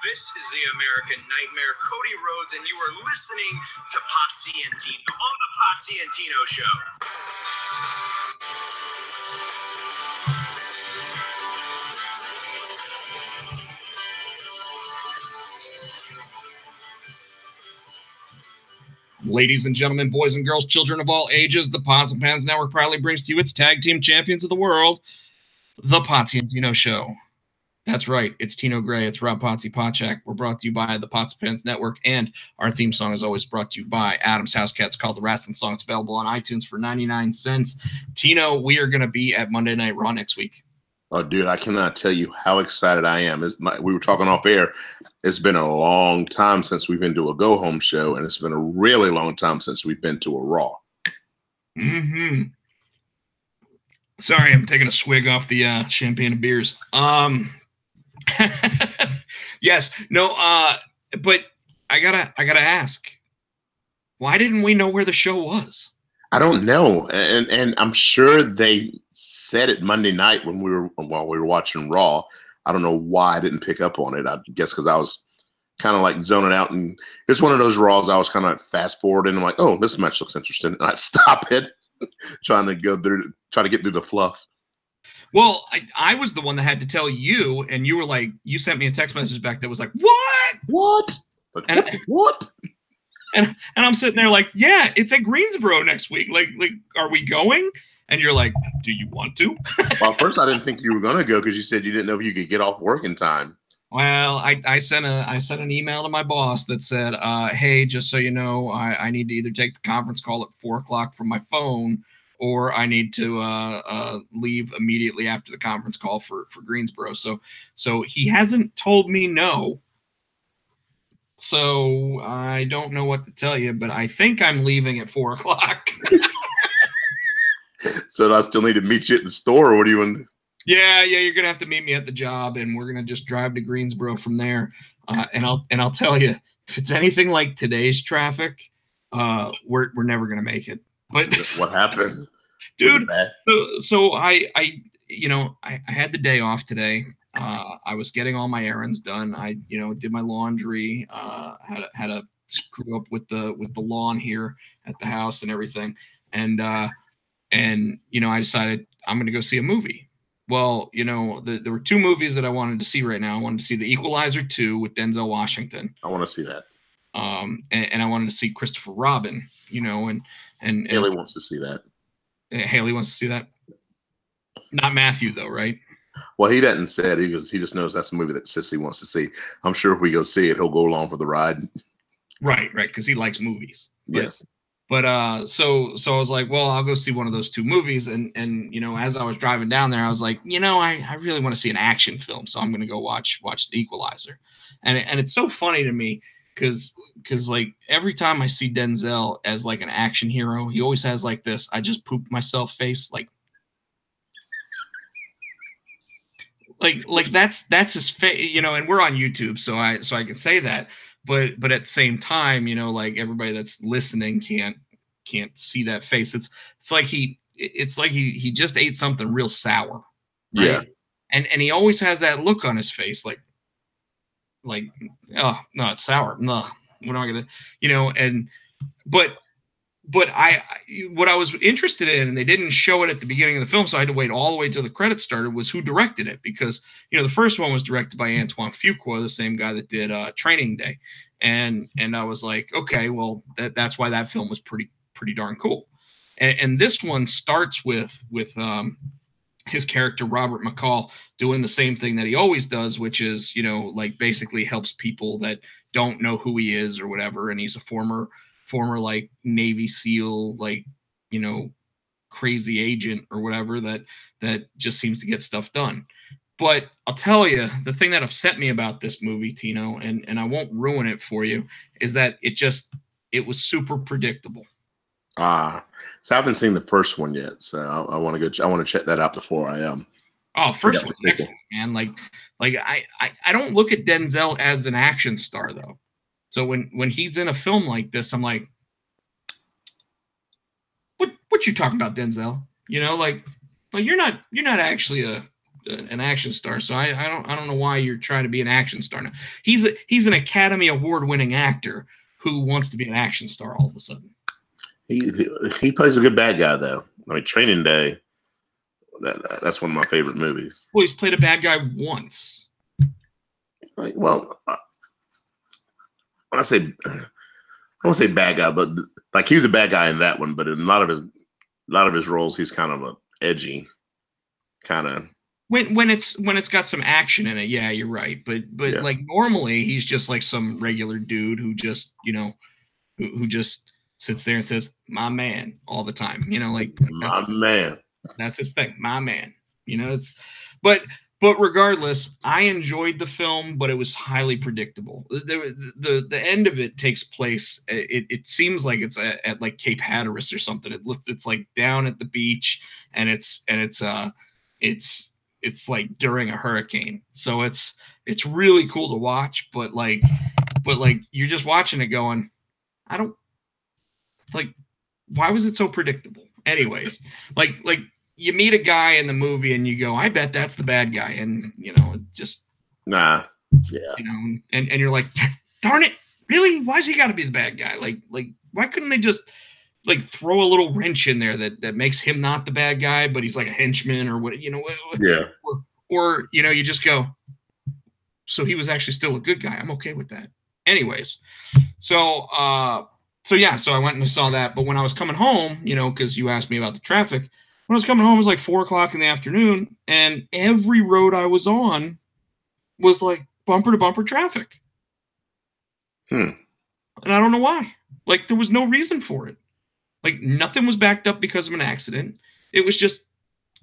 This is the American Nightmare, Cody Rhodes, and you are listening to Potsy and Tino on the Potsy and Tino Show. Ladies and gentlemen, boys and girls, children of all ages, the Pots and Pans Network proudly brings to you its tag team champions of the world, the Potsy and Tino Show. That's right, it's Tino Gray, it's Rob Potsy Potchak. We're brought to you by the Pots and Pans Network, and our theme song is always brought to you by Adam's House Cats, called The Wrestling Song. It's available on iTunes for 99 cents. Tino, we are going to be at Monday Night Raw next week. Oh, dude, I cannot tell you how excited I am. We were talking off air. It's been a long time since we've been to a go-home show, and it's been a really long time since we've been to a Raw. Mm-hmm. Sorry, I'm taking a swig off the champagne and beers. Yes, no, but I gotta ask, why didn't we know where the show was? I don't know, and I'm sure they said it Monday night while we were watching Raw. I don't know why I didn't pick up on it. I guess because I was kind of like zoning out, and it's one of those Raws I was kind of fast forwarding. I'm like, oh, this match looks interesting, and I stop it, trying to get through the fluff. Well, I was the one that had to tell you, and you were like, you sent me a text message back that was like, what? What? Like, and, what? And I'm sitting there like, yeah, it's at Greensboro next week. Like, are we going? And you're like, do you want to? Well, at first I didn't think you were gonna go because you said you didn't know if you could get off work in time. Well, I sent an email to my boss that said, hey, just so you know, I need to either take the conference call at 4:00 from my phone, or I need to leave immediately after the conference call for Greensboro. So he hasn't told me no. So I don't know what to tell you, but I think I'm leaving at 4:00. So do I still need to meet you at the store, or what do you want? Yeah, you're gonna have to meet me at the job, and we're gonna just drive to Greensboro from there. And I'll tell you, if it's anything like today's traffic, we're never gonna make it. But what happened, dude? So I had the day off today. I was getting all my errands done. I did my laundry. Had to screw up with the lawn here at the house and everything. And I decided I'm going to go see a movie. Well, there were two movies that I wanted to see right now. I wanted to see The Equalizer 2 with Denzel Washington. I want to see that. And I wanted to see Christopher Robin. And Haley wants to see that. Haley wants to see that. Not Matthew though, right? Well, he doesn't say it. He just knows that's a movie that Sissy wants to see. I'm sure if we go see it, he'll go along for the ride. Right, because he likes movies. Yes. But so I was like, well, I'll go see one of those two movies. And as I was driving down there, I was like, I really want to see an action film, so I'm gonna go watch The Equalizer. And it's so funny to me because like every time I see Denzel as like an action hero, he always has like this I just pooped myself face, like that's his face, and we're on YouTube, so I can say that. But at the same time, like everybody that's listening can't see that face. It's like he just ate something real sour. Right? Yeah. And he always has that look on his face, like oh no, it's sour. No, we're not gonna, but what I was interested in, and they didn't show it at the beginning of the film, so I had to wait all the way till the credits started, was who directed it. Because, the first one was directed by Antoine Fuqua, the same guy that did Training Day. And I was like, okay, well, that's why that film was pretty darn cool. And this one starts with his character, Robert McCall, doing the same thing that he always does, which is, like basically helps people that don't know who he is or whatever. And he's a former like Navy SEAL, like, crazy agent or whatever that just seems to get stuff done. But I'll tell you, the thing that upset me about this movie, Tino, and I won't ruin it for you, is that it was super predictable. So I haven't seen the first one yet, so I want to check that out before I Oh, first one's excellent, man. Like I don't look at Denzel as an action star though. So when he's in a film like this, I'm like, what you talking about, Denzel? Like you're not actually a an action star. So I don't know why you're trying to be an action star now. He's an Academy Award winning actor who wants to be an action star all of a sudden. He plays a good bad guy though. I mean, Training Day. That's one of my favorite movies. Well, he's played a bad guy once. Like, well, when I won't say bad guy, but like he was a bad guy in that one. But in a lot of his roles, he's kind of a edgy, kind of. When it's got some action in it, yeah, you're right. But Yeah. like normally, he's just like some regular dude who just who just sits there and says "my man" all the time. Like My man. That's his thing, my man. It's but regardless, I enjoyed the film, but it was highly predictable. The end of it takes place. It seems like it's at like Cape Hatteras or something. It's like down at the beach, and it's like during a hurricane. So it's really cool to watch, but like you're just watching it going, I don't like, why was it so predictable? Anyways, like you meet a guy in the movie and you go, I bet that's the bad guy. And, it just. Nah. Yeah. And you're like, darn it. Really? Why's he got to be the bad guy? Like, why couldn't they just like throw a little wrench in there that makes him not the bad guy, but he's like a henchman or what, Yeah. Or you just go, so he was actually still a good guy. I'm okay with that. Anyways. So I went and I saw that. But when I was coming home, because you asked me about the traffic, when I was coming home, it was like 4:00 in the afternoon, and every road I was on was like bumper to bumper traffic. And I don't know why. Like, there was no reason for it. Like, nothing was backed up because of an accident. It was just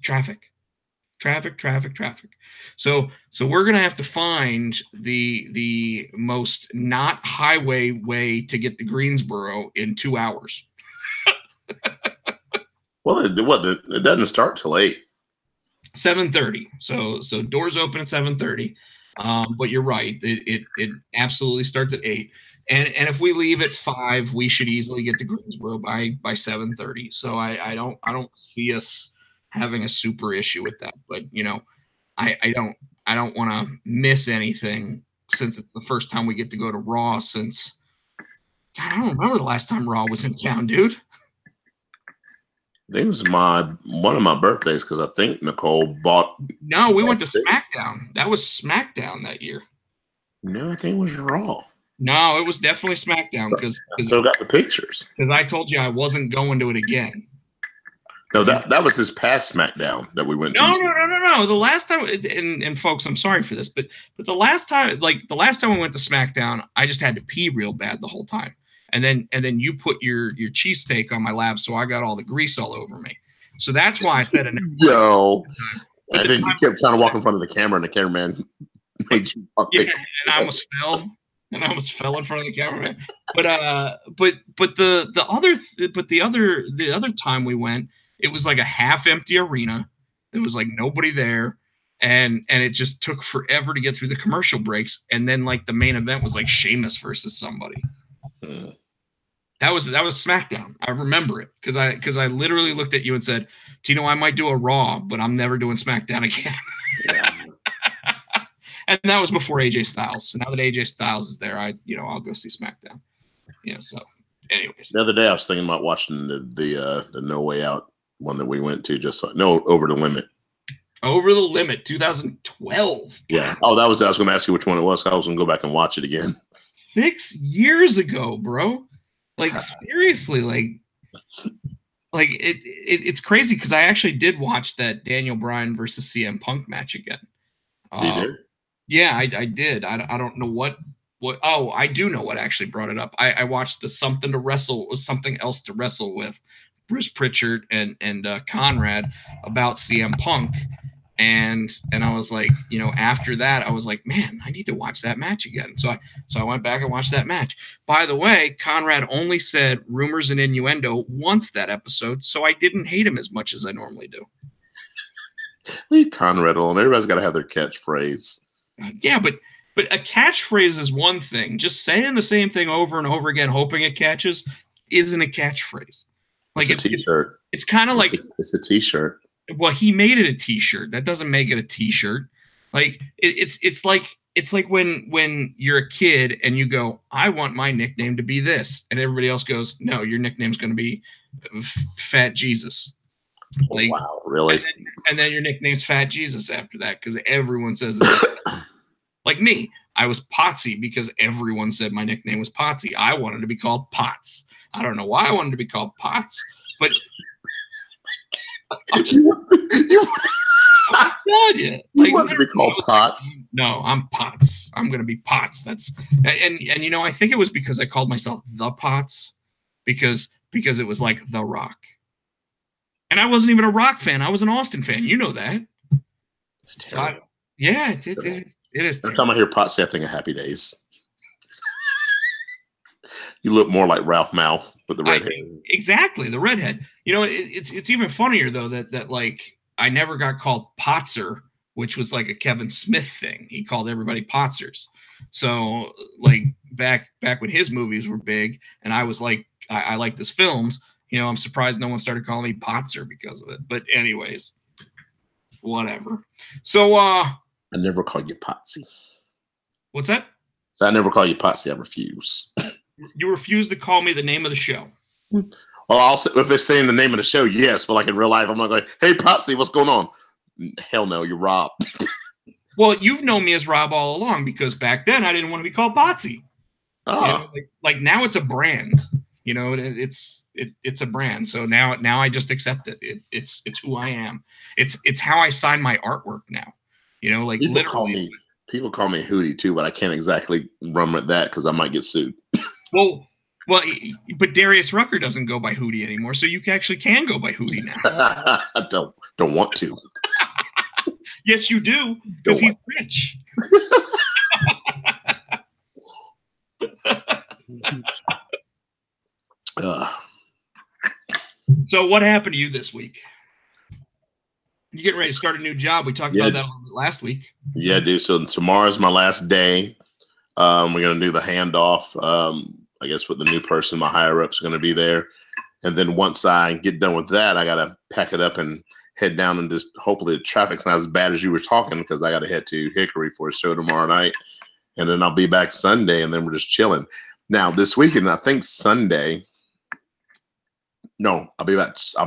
traffic. So we're gonna have to find the most not highway way to get to Greensboro in 2 hours. Well, it doesn't start till 8. 7:30. So doors open at 7:30. But you're right. It absolutely starts at 8. And if we leave at 5, we should easily get to Greensboro by 7:30. So I don't see us having a super issue with that. But I don't want to miss anything since it's the first time we get to go to Raw since God, I don't remember the last time Raw was in town, dude. I think it was one of my birthdays because I think Nicole bought. No, we went to SmackDown. That was SmackDown that year. No, I think it was Raw. No, it was definitely SmackDown because I still got the pictures. Because I told you I wasn't going to it again. No, that was this past SmackDown that we went to. No. The last time, and folks, I'm sorry for this, but the last time we went to SmackDown, I just had to pee real bad the whole time. And then you put your cheesesteak on my lap, so I got all the grease all over me. So that's why I said it. Yo. And then you kept trying to walk in front of the camera, and the cameraman made you walk. Yeah, and I almost fell. And I almost fell in front of the cameraman. But the other time we went, it was like a half empty arena. There was like nobody there. And it just took forever to get through the commercial breaks. And then like the main event was like Sheamus versus somebody. That was SmackDown. I remember it because I literally looked at you and said, Tino, I might do a Raw, but I'm never doing SmackDown again. Yeah. And that was before AJ Styles. So now that AJ Styles is there, I'll go see SmackDown. So anyways. The other day I was thinking about watching the No Way Out one that we went to Over the Limit. Over the Limit, 2012. Yeah. Oh, I was going to ask you which one it was. I was going to go back and watch it again. 6 years ago, bro. Like seriously, like it's crazy because I actually did watch that Daniel Bryan versus CM Punk match again. You did? Yeah, I did. I don't know what. Oh, I do know what actually brought it up. I watched the Something Else to Wrestle with Bruce Pritchard and Conrad about CM Punk. And I was like, after that, I was like, man, I need to watch that match again. So I went back and watched that match. By the way, Conrad only said rumors and innuendo once that episode, so I didn't hate him as much as I normally do. Leave Conrad alone. Everybody's got to have their catchphrase. Yeah, but a catchphrase is one thing. Just saying the same thing over and over again, hoping it catches, isn't a catchphrase. Like it's a T-shirt. It's kind of like it's a T-shirt. Well, he made it a T-shirt. That doesn't make it a T-shirt. Like it's like when you're a kid and you go, I want my nickname to be this, and everybody else goes, no, your nickname's going to be Fat Jesus. Like, wow, really? And then your nickname's Fat Jesus after that because everyone says that. Like me, I was Potsy because everyone said my nickname was Potsy. I wanted to be called Pots. I don't know why I wanted to be called Pots, but I'm just telling you. You want to be called Pots? Like, no, I'm Pots. I'm gonna be Pots. That's and you know, I think it was because I called myself the Pots because it was like The Rock. And I wasn't even a Rock fan. I was an Austin fan. You know that. It's terrible. So yeah, it is. Every time I hear Potsy, I think of Happy Days. You look more like Ralph Mouth with the red hair. Exactly, the redhead. You know, it's even funnier though that like I never got called Potzer, which was like a Kevin Smith thing. He called everybody Potzers. So like back when his movies were big, and I was like I liked his films. You know, I'm surprised no one started calling me Potzer because of it. But anyways, whatever. So I never call you Potsy. What's that? So I never call you Potsy. I refuse. You refuse to call me the name of the show. Well, I'll say, if they're saying the name of the show, yes. But like in real life, I'm not going, hey, Potsy, what's going on? Hell no, you're Rob. Well, you've known me as Rob all along because back then I didn't want to be called Potsy. Oh. You know, like now it's a brand. You know, it's a brand. So now I just accept it. It's who I am. It's how I sign my artwork now. You know, like people call me Hootie too, but I can't exactly run with that because I might get sued. Well, but Darius Rucker doesn't go by Hootie anymore, so you actually can go by Hootie now. I don't want to. Yes, you do, because he's rich. So what happened to you this week? You getting ready to start a new job? We talked about that a little bit last week. Yeah, dude. So tomorrow's my last day. We're gonna do the handoff. I guess with the new person, my higher up's gonna be there, and then once I get done with that, I gotta pack it up and head down and just hopefully the traffic's not as bad as you were talking because I gotta head to Hickory for a show tomorrow night, and then I'll be back Sunday, and then we're just chilling. Now this weekend, I think Sunday. No, I'll be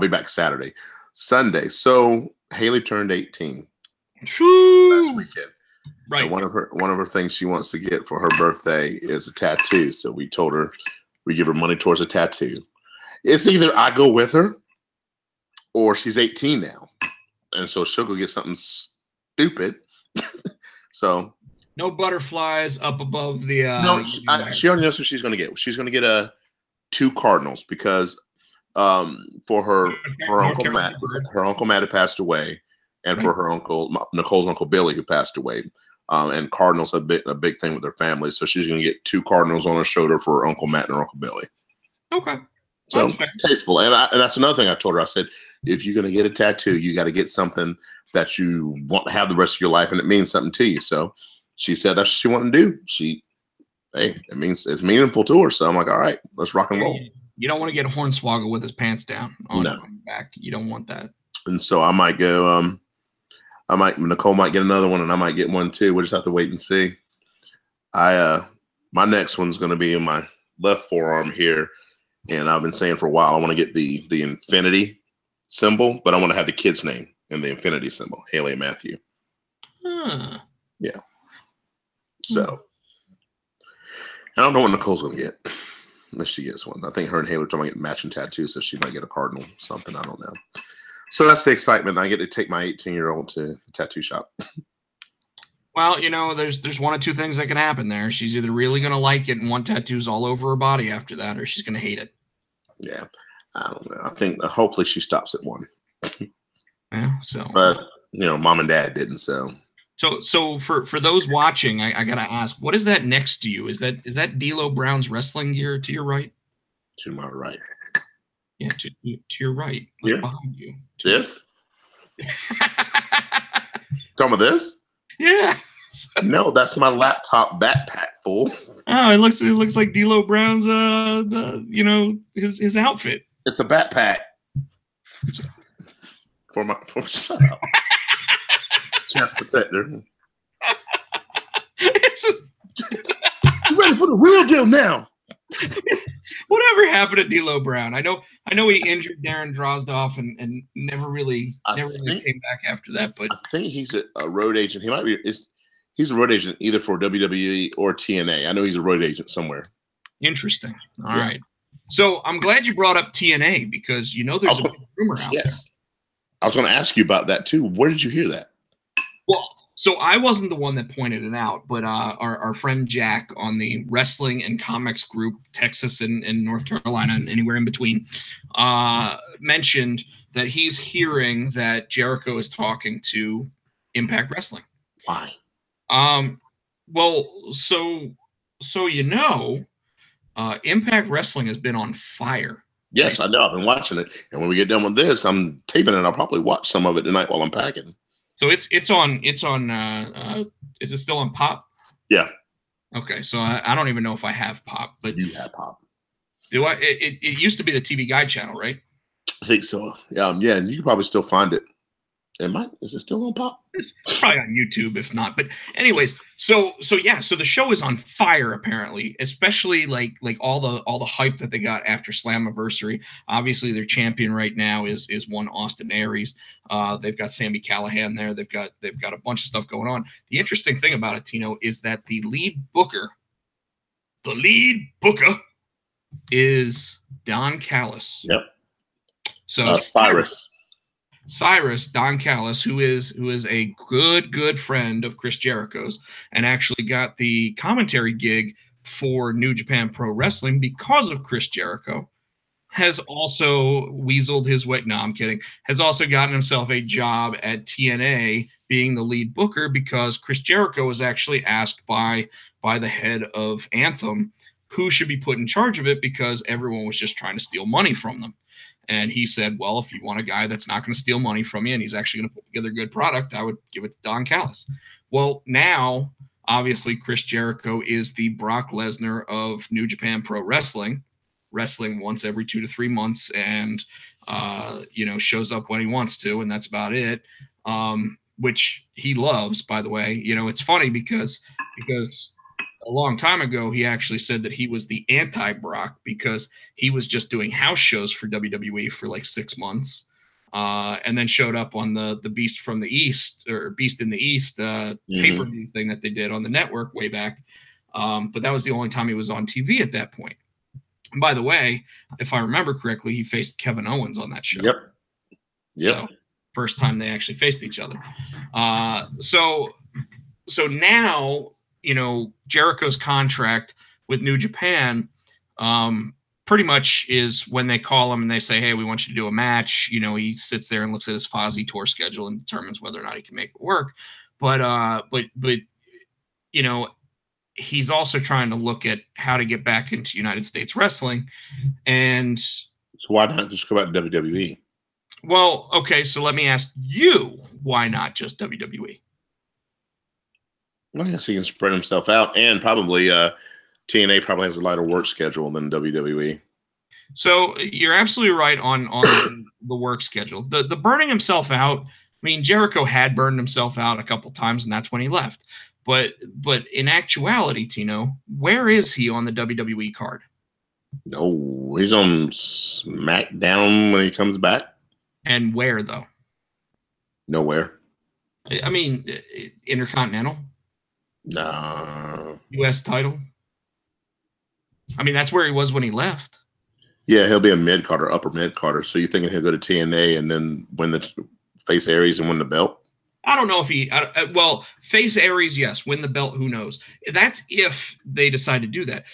back Saturday. Sunday. So Haley turned 18 last weekend. Right. And one of her things she wants to get for her birthday is a tattoo. So we told her we give her money towards a tattoo. It's either I go with her or she's 18 now. And so she'll go get something stupid. So no butterflies up above the no, she already knows what she's gonna get. She's gonna get 2 cardinals because for her uncle Matt, her uncle Matt had passed away, and for her uncle Nicole's uncle Billy who passed away. And cardinals have been a big thing with their family, so she's going to get 2 cardinals on her shoulder for her uncle Matt and her uncle Billy. Okay, so tasteful, and that's another thing I told her. I said, if you're going to get a tattoo, you got to get something that you want to have the rest of your life, and it means something to you. So she said that's what she wanted to do. It means it's meaningful to her. So I'm like, all right, let's rock and roll. You don't want to get Hornswoggle with his pants down on no. his back. You don't want that. And so I might go. Nicole might get another one, and I might get one too. We'll just have to wait and see. My next one's going to be in my left forearm here, and I've been saying for a while I want to get the infinity symbol, but I want to have the kid's name in the infinity symbol, Haley and Matthew. Huh. Yeah. So I don't know what Nicole's going to get. Unless she gets one. I think her and Haley are talking about getting matching tattoos, so she might get a cardinal something. I don't know. So that's the excitement. I get to take my 18-year-old to the tattoo shop. Well, you know, there's one of two things that can happen there. She's either really going to like it and want tattoos all over her body after that, or she's going to hate it. Yeah. I don't know. I think hopefully she stops at one. Yeah. So. But, you know, mom and dad didn't, so. So for those watching, I gotta ask, what is that next to you? Is that D'Lo Brown's wrestling gear to your right? To my right. Yeah, to your right, like behind you. This? Talking about this? Yeah. No, that's my laptop backpack full. Oh, it looks like D'Lo Brown's his outfit. It's a backpack. Shut up. Chest protector. You ready for the real deal now? Whatever happened to D'Lo Brown? I know he injured Darren Drozdoff and never really came back after that. But I think he's a road agent. He might be. He's a road agent either for WWE or TNA. I know he's a road agent somewhere. Interesting. All right. So I'm glad you brought up TNA because there's a big rumor out there. I was going to ask you about that too. Where did you hear that? Well, so I wasn't the one that pointed it out, but our friend Jack on the wrestling and comics group, Texas and North Carolina and anywhere in between, mentioned that he's hearing that Jericho is talking to Impact Wrestling. Why? Well, so Impact Wrestling has been on fire. Yes, right? I know. I've been watching it, and when we get done with this, I'm taping it. I'll probably watch some of it tonight while I'm packing. So it's on. Is it still on Pop? Yeah. Okay, so I don't even know if I have Pop, but you have Pop. Do I? It used to be the TV Guide channel, right? I think so. Yeah, and you can probably still find it. Is it still on Pop? It's probably on YouTube, if not. But anyways, so the show is on fire apparently, especially like all the hype that they got after Slammiversary. Obviously, their champion right now is one Austin Aries. They've got Sami Callihan there. They've got a bunch of stuff going on. The interesting thing about it, Tino, is that the lead booker is Don Callis. Yep. So Cyrus, Don Callis, who is a good friend of Chris Jericho's, and actually got the commentary gig for New Japan Pro Wrestling because of Chris Jericho, has also weaseled his way. No, I'm kidding. Has also gotten himself a job at TNA, being the lead booker because Chris Jericho was actually asked by the head of Anthem who should be put in charge of it because everyone was just trying to steal money from them. And he said, well, if you want a guy that's not going to steal money from you and he's actually going to put together a good product, I would give it to Don Callis. Well, now, obviously, Chris Jericho is the Brock Lesnar of New Japan Pro Wrestling, wrestling once every 2 to 3 months and, shows up when he wants to. And that's about it, which he loves, by the way. It's funny because a long time ago, he actually said that he was the anti-Brock because he was just doing house shows for WWE for like 6 months, and then showed up on the Beast from the East or Beast in the East pay-per-view thing that they did on the network way back. But that was the only time he was on TV at that point. And by the way, if I remember correctly, he faced Kevin Owens on that show. Yep. So first time they actually faced each other. So now, Jericho's contract with New Japan pretty much is when they call him and they say, hey, we want you to do a match. He sits there and looks at his Fozzy tour schedule and determines whether or not he can make it work. But he's also trying to look at how to get back into United States wrestling. And so why not just go back to WWE? Well, okay, so let me ask you, why not just WWE? Well, I guess he can spread himself out, and probably TNA probably has a lighter work schedule than WWE. So you're absolutely right on the work schedule. The burning himself out. I mean, Jericho had burned himself out a couple times, and that's when he left. But in actuality, Tino, where is he on the WWE card? No, he's on SmackDown when he comes back. And where though? Nowhere. I mean, Intercontinental. No. U.S. title. I mean, that's where he was when he left. Yeah, he'll be a mid-carder, upper mid-carder. So you're thinking he'll go to TNA and then win the face Aries and win the belt? I don't know if he face Aries, yes. Win the belt, who knows? That's if they decide to do that.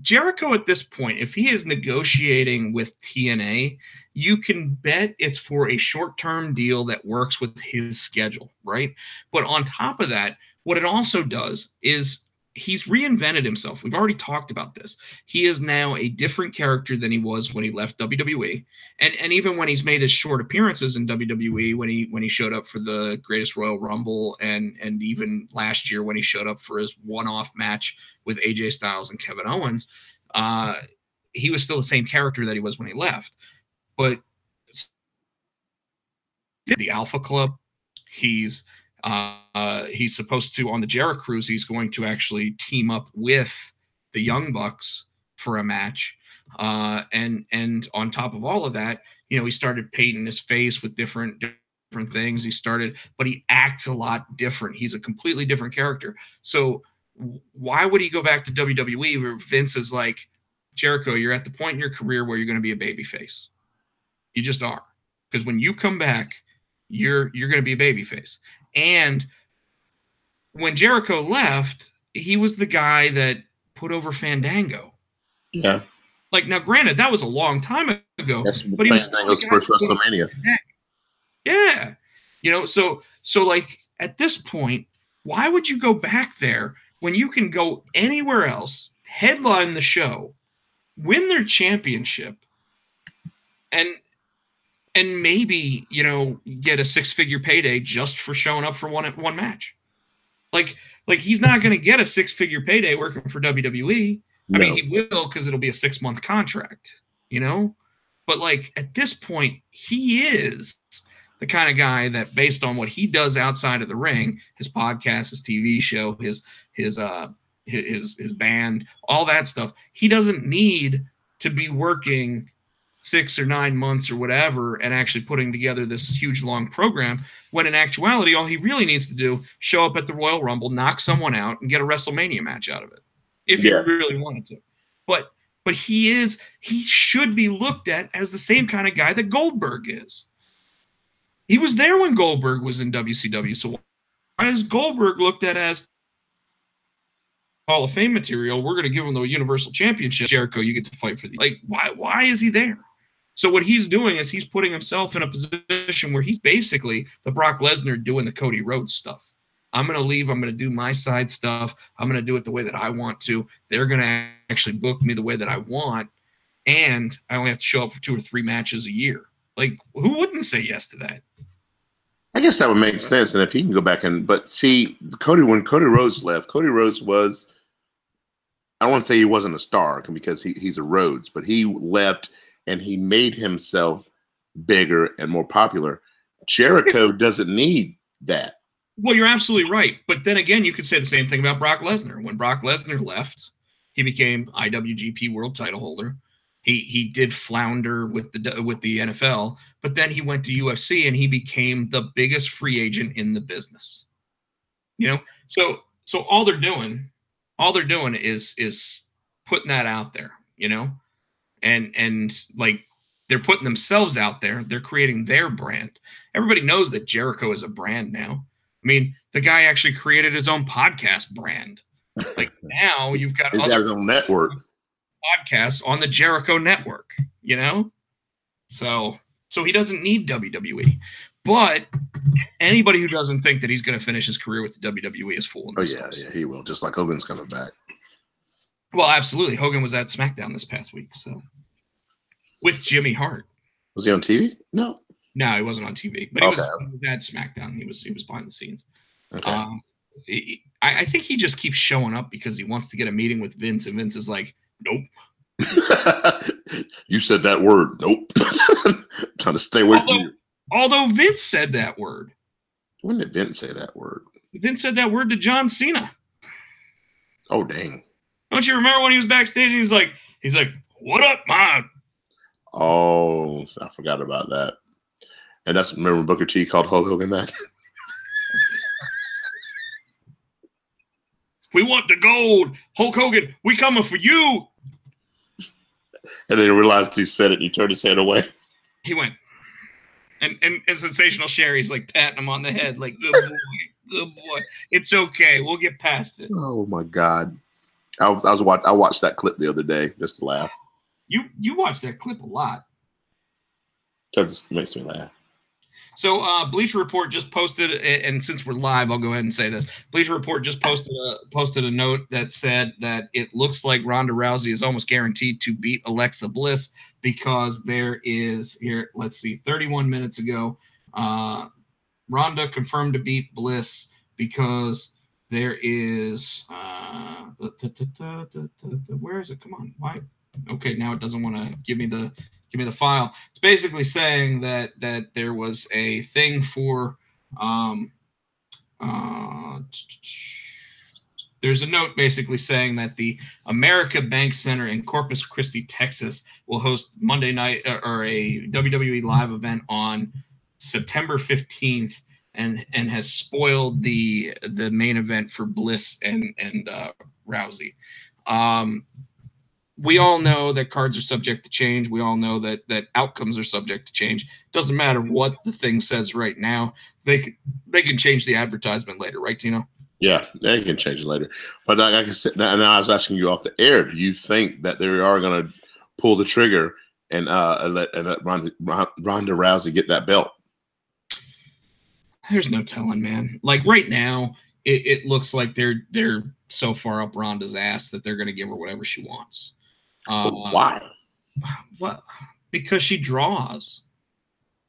Jericho at this point, if he is negotiating with TNA, you can bet it's for a short-term deal that works with his schedule, right? But on top of that, what it also does is he's reinvented himself. We've already talked about this. He is now a different character than he was when he left WWE. And even when he's made his short appearances in WWE, when he showed up for the Greatest Royal Rumble and even last year when he showed up for his one-off match with AJ Styles and Kevin Owens, he was still the same character that he was when he left. But the Alpha Club. He's supposed to, on the Jericho Cruise, he's going to actually team up with the Young Bucks for a match. And on top of all of that, he started painting his face with different things. But he acts a lot different. He's a completely different character. So why would he go back to WWE where Vince is like, Jericho, you're at the point in your career where you're going to be a babyface. You just are. Because when you come back, you're going to be a babyface. And when Jericho left, he was the guy that put over Fandango. Yeah. Like, now, granted, that was a long time ago. That's but he was Fandango's first WrestleMania. Yeah. So like, at this point, why would you go back there when you can go anywhere else, headline the show, win their championship, and maybe, get a 6-figure payday just for showing up for one match? Like he's not going to get a 6-figure payday working for WWE. No. I mean, he will, because it'll be a 6-month contract, But like, at this point, he is the kind of guy that, based on what he does outside of the ring, his podcast, his TV show, his band, all that stuff, he doesn't need to be working 6 or 9 months or whatever and actually putting together this huge long program, when in actuality all he really needs to do, show up at the Royal Rumble, knock someone out, and get a WrestleMania match out of it if he really wanted to. But he should be looked at as the same kind of guy that Goldberg is. He was there when Goldberg was in WCW, so why is Goldberg looked at as Hall of Fame material? We're going to give him the Universal Championship. Jericho, you get to fight for the... Like, why is he there? So what he's doing is he's putting himself in a position where he's basically the Brock Lesnar doing the Cody Rhodes stuff. I'm going to leave. I'm going to do my side stuff. I'm going to do it the way that I want to. They're going to actually book me the way that I want, and I only have to show up for 2 or 3 matches a year. Like, who wouldn't say yes to that? I guess that would make sense. And if he can go back but see, when Cody Rhodes left, Cody Rhodes was, I don't want to say he wasn't a star because he's a Rhodes, but he left and he made himself bigger and more popular. Jericho doesn't need that. Well, you're absolutely right. But then again, you could say the same thing about Brock Lesnar. When Brock Lesnar left, he became IWGP World Title holder. He did flounder with the NFL, but then he went to UFC and he became the biggest free agent in the business. So all they're doing is putting that out there, and like, they're putting themselves out there. They're creating their brand. Everybody knows that Jericho is a brand now. I mean, the guy actually created his own podcast brand. Like, now you've got his own network. Podcasts on the Jericho network, so he doesn't need WWE. But anybody who doesn't think that he's going to finish his career with the WWE is fooling themselves. Yeah, he will. Just like Hogan's coming back. Well, absolutely. Hogan was at SmackDown this past week, so with Jimmy Hart. Was he on TV? No, he wasn't on TV, but he was at SmackDown. He was behind the scenes. Okay. I think he just keeps showing up because he wants to get a meeting with Vince, and Vince is like, nope. You said that word. Nope. Trying to stay away from you. Although Vince said that word. When did Vince say that word? Vince said that word to John Cena. Oh, dang. Don't you remember when he was backstage and he's like, what up, man? Oh, I forgot about that. And remember Booker T called Hulk Hogan that? We want the gold. Hulk Hogan, we coming for you. And then he realized he said it and he turned his head away. He went. And Sensational Sherry's like patting him on the head, like, good boy, good boy. It's okay. We'll get past it. Oh my God. I watched that clip the other day just to laugh. You watch that clip a lot. That just makes me laugh. So Bleacher Report just posted, and since we're live, I'll go ahead and say this. Bleacher Report just posted a note that said that it looks like Ronda Rousey is almost guaranteed to beat Alexa Bliss because there is, here, let's see, 31 minutes ago, Ronda confirmed to beat Bliss because there is, where is it? Come on. Why? Okay, now it doesn't want to give me the give me the file. It's basically saying that there was a thing for there's a note basically saying that the America Bank Center in Corpus Christi, Texas, will host Monday night or a WWE live event on September 15th, and has spoiled the main event for Bliss and Rousey. We all know that cards are subject to change. We all know that outcomes are subject to change. Doesn't matter what the thing says right now. They can change the advertisement later, right, Tino? Yeah, they can change it later. But like I said, now I was asking you off the air. Do you think that they are going to pull the trigger and let Ronda Rousey get that belt? There's no telling, man. Like right now, it looks like they're so far up Ronda's ass that they're going to give her whatever she wants. Why? What? Because she draws.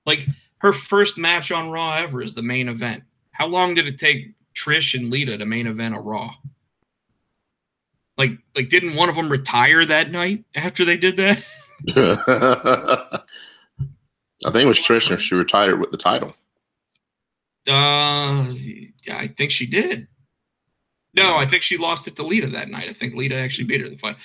Like her first match on Raw ever is the main event. How long did it take Trish and Lita to main event a Raw? Like didn't one of them retire that night after they did that? I think it was Trish, and she retired with the title. I think she did. No, I think she lost it to Lita that night. I think Lita actually beat her the fight.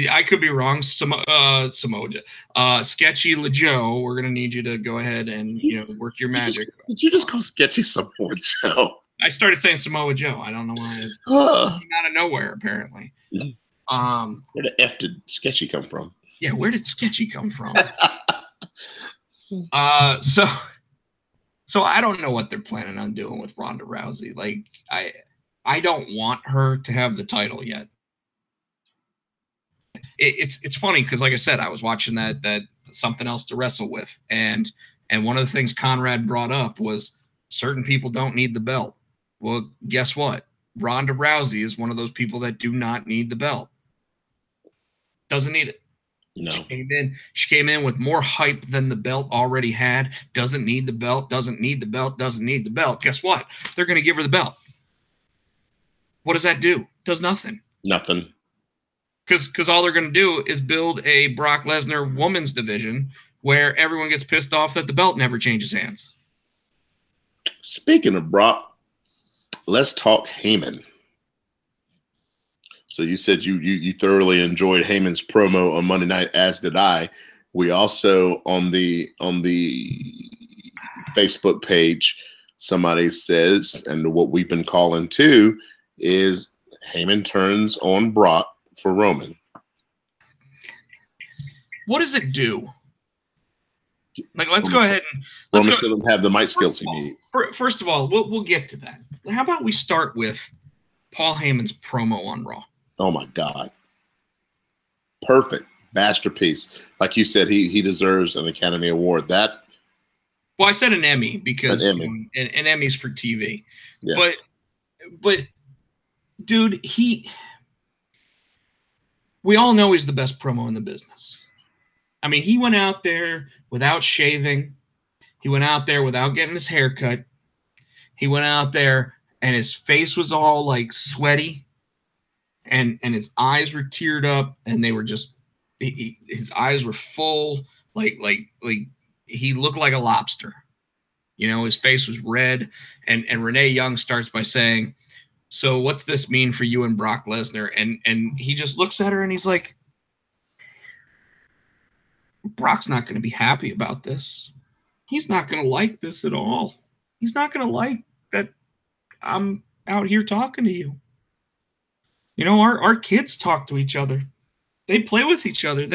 I could be wrong. Samoa Sketchy LaJoe, we're gonna need you to go ahead and work your magic. Did you just call Sketchy Samoa Joe? I started saying Samoa Joe. I don't know why. It's out of nowhere, apparently. Where the F did Sketchy come from? Yeah, where did Sketchy come from? So I don't know what they're planning on doing with Ronda Rousey. Like I don't want her to have the title yet. It's funny because, like I said, I was watching that Something Else to Wrestle With, and one of the things Conrad brought up was certain people don't need the belt. Well, guess what? Ronda Rousey is one of those people that do not need the belt. Doesn't need it. No. She came in with more hype than the belt already had. Doesn't need the belt. Doesn't need the belt. Doesn't need the belt. Guess what? They're going to give her the belt. What does that do? Does nothing. Nothing. Because all they're going to do is build a Brock Lesnar women's division where everyone gets pissed off that the belt never changes hands. Speaking of Brock, let's talk Heyman. So you said you thoroughly enjoyed Heyman's promo on Monday night, as did I. We also on the Facebook page, somebody says, and what we've been calling too, is Heyman turns on Brock for Roman. What does it do? Like, let's go ahead and Roman still doesn't have the mic skills he needs. First of all, we'll get to that. How about we start with Paul Heyman's promo on Raw? Oh my God. Perfect. Masterpiece. Like you said, he deserves an Academy Award. Well, I said an Emmy because an Emmy's for TV. Yeah. But dude, we all know he's the best promo in the business. I mean, he went out there without shaving. He went out there without getting his hair cut. He went out there and his face was all like sweaty. And his eyes were teared up, and they were just his eyes were full, like he looked like a lobster. His face was red, and Renee Young starts by saying, "So what's this mean for you and Brock Lesnar?" And he just looks at her and he's like, "Brock's not going to be happy about this. He's not going to like this at all. He's not going to like that I'm out here talking to you. Our kids talk to each other. They play with each other.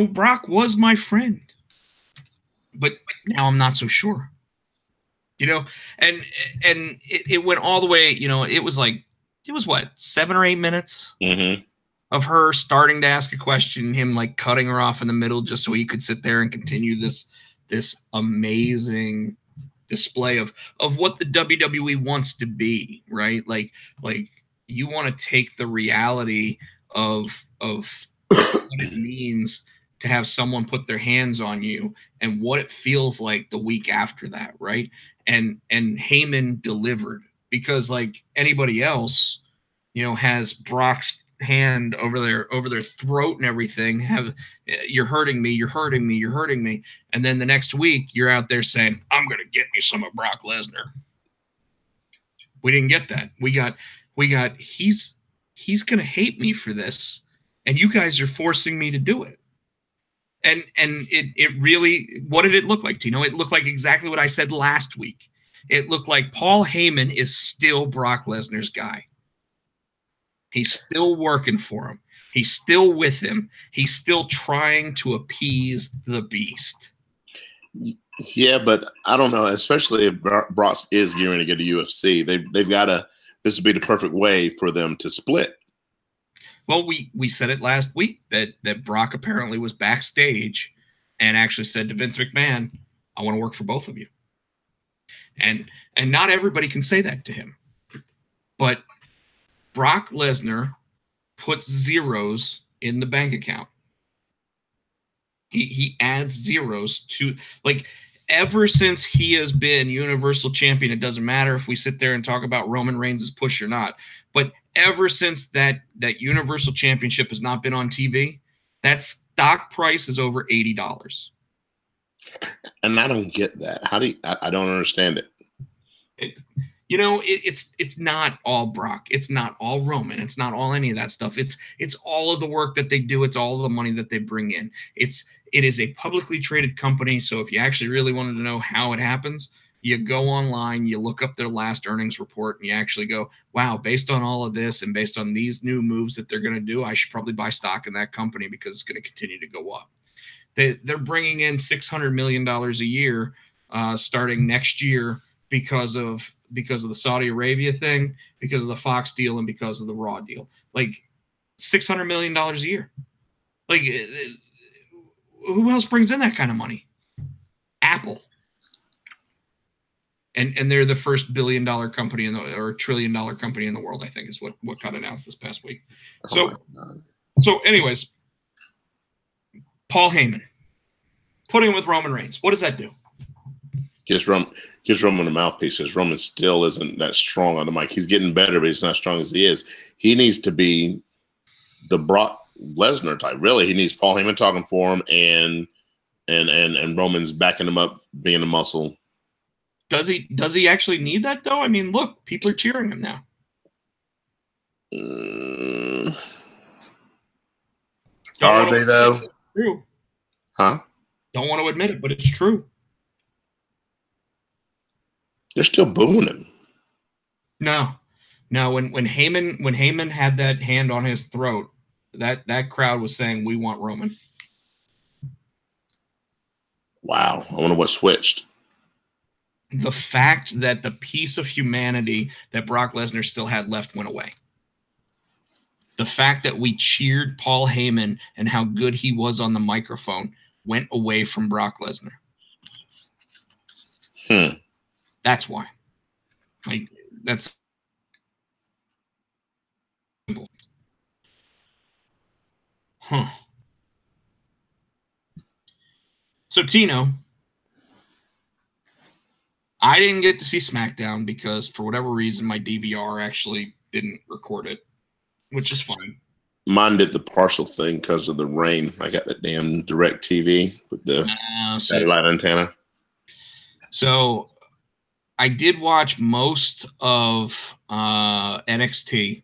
Brock was my friend. But now I'm not so sure." And it went all the way, it was what, 7 or 8 minutes of her starting to ask a question, him like cutting her off in the middle just so he could sit there and continue this amazing display of what the WWE wants to be, right? Like you want to take the reality of what it means to have someone put their hands on you and what it feels like the week after that, right? And Heyman delivered, because like anybody else, has Brock's hand over their throat and everything, have you're hurting me, you're hurting me, you're hurting me, and then the next week you're out there saying, I'm gonna get me some of Brock Lesnar. We didn't get that. We got he's gonna hate me for this, and you guys are forcing me to do it. And it really, what did it look like, Tino? It looked like exactly what I said last week. It looked like Paul Heyman is still Brock Lesnar's guy. He's still working for him. He's still with him. He's still trying to appease the beast. Yeah, but I don't know, especially if Brock is gearing to get to UFC. They've got to, this would be the perfect way for them to split. Well, we said it last week that Brock apparently was backstage and actually said to Vince McMahon, I want to work for both of you. And not everybody can say that to him. But Brock Lesnar puts zeros in the bank account. He adds zeros to, like, ever since he has been Universal Champion, it doesn't matter if we sit there and talk about Roman Reigns' push or not, but ever since that Universal Championship has not been on TV, that stock price is over $80. And I don't get that. How do you, I don't understand it. It's not all Brock. It's not all Roman. It's not all any of that stuff. It's all of the work that they do. It's all of the money that they bring in. It is a publicly traded company. So if you actually really wanted to know how it happens, you go online, you look up their last earnings report, and you actually go, wow, based on all of this and based on these new moves that they're going to do, I should probably buy stock in that company because it's going to continue to go up. They're bringing in $600 million a year starting next year because of the Saudi Arabia thing, because of the Fox deal, and because of the Raw deal. Like $600 million a year. Like, who else brings in that kind of money? Apple. And they're the first $1 billion company or $1 trillion company in the world, I think, is what got announced this past week. So anyways, Paul Heyman putting him with Roman Reigns. What does that do? Gives Roman a mouthpiece, because Roman still isn't that strong on the mic. He's getting better, but he's not as strong as he is. He needs to be the Brock Lesnar type. Really, he needs Paul Heyman talking for him, and Roman's backing him up, being a muscle. Does he actually need that though? I mean, look, people are cheering him now. Are they though? True. Huh? Don't want to admit it, but it's true. They're still booing him. No. When Heyman had that hand on his throat, that crowd was saying, "We want Roman." Wow. I wonder what switched. The fact that the piece of humanity that Brock Lesnar still had left went away. The fact that we cheered Paul Heyman and how good he was on the microphone went away from Brock Lesnar. That's why. Like, that's simple. So, Tino, I didn't get to see SmackDown because, for whatever reason, my DVR actually didn't record it, which is fine. Mine did the partial thing because of the rain. I got that damn direct TV with the satellite antenna. So I did watch most of NXT.